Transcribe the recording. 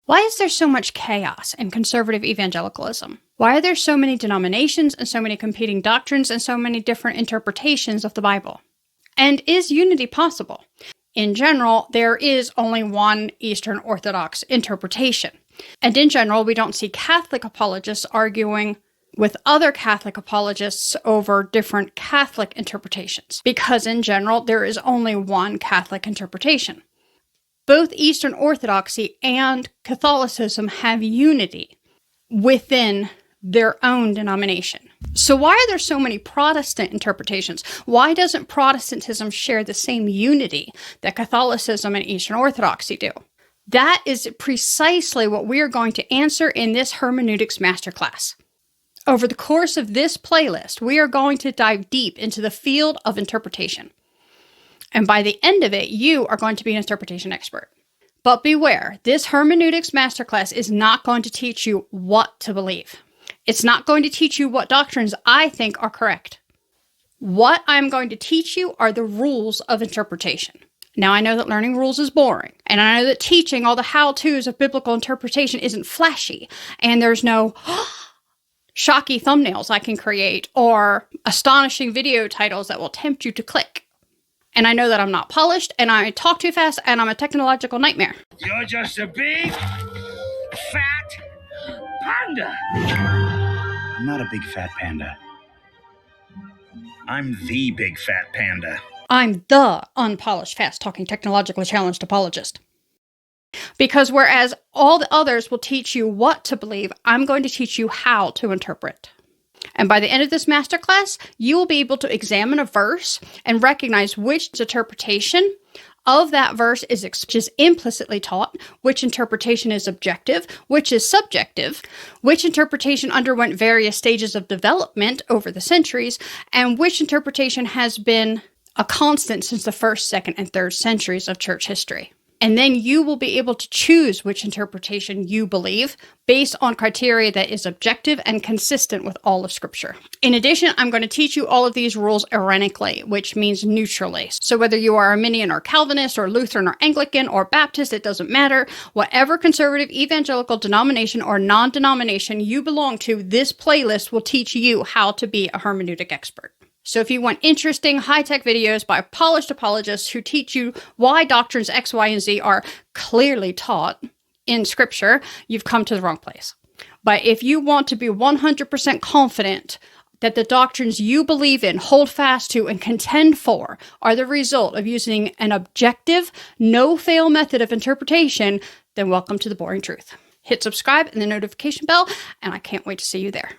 Why is there so much chaos in conservative evangelicalism? Why are there so many denominations and so many competing doctrines and so many different interpretations of the Bible? And is unity possible? In general, there is only one Eastern Orthodox interpretation. And in general, we don't see Catholic apologists arguing with other Catholic apologists over different Catholic interpretations, because in general, there is only one Catholic interpretation. Both Eastern Orthodoxy and Catholicism have unity within their own denomination. So why are there so many Protestant interpretations? Why doesn't Protestantism share the same unity that Catholicism and Eastern Orthodoxy do? That is precisely what we are going to answer in this Hermeneutics Masterclass. Over the course of this playlist, we are going to dive deep into the field of interpretation. And by the end of it, you are going to be an interpretation expert. But beware, this Hermeneutics Masterclass is not going to teach you what to believe. It's not going to teach you what doctrines I think are correct. What I'm going to teach you are the rules of interpretation. Now, I know that learning rules is boring, and I know that teaching all the how-tos of biblical interpretation isn't flashy, and there's no shocky thumbnails I can create or astonishing video titles that will tempt you to click. And I know that I'm not polished, and I talk too fast, and I'm a technological nightmare. You're just a big, fat panda. I'm not a big fat panda. I'm the big fat panda. I'm the unpolished, fast-talking, technologically challenged apologist. Because whereas all the others will teach you what to believe, I'm going to teach you how to interpret. And by the end of this masterclass, you will be able to examine a verse and recognize which interpretation of that verse is implicitly taught, which interpretation is objective, which is subjective, which interpretation underwent various stages of development over the centuries, and which interpretation has been a constant since the 1st, 2nd, and 3rd centuries of church history. And then you will be able to choose which interpretation you believe based on criteria that is objective and consistent with all of Scripture. In addition, I'm going to teach you all of these rules irenically, which means neutrally. So whether you are Arminian or Calvinist or Lutheran or Anglican or Baptist, it doesn't matter. Whatever conservative evangelical denomination or non-denomination you belong to, this playlist will teach you how to be a hermeneutic expert. So if you want interesting, high-tech videos by polished apologists who teach you why doctrines X, Y, and Z are clearly taught in Scripture, you've come to the wrong place. But if you want to be 100% confident that the doctrines you believe in, hold fast to, and contend for are the result of using an objective, no-fail method of interpretation, then welcome to the boring truth. Hit subscribe and the notification bell, and I can't wait to see you there.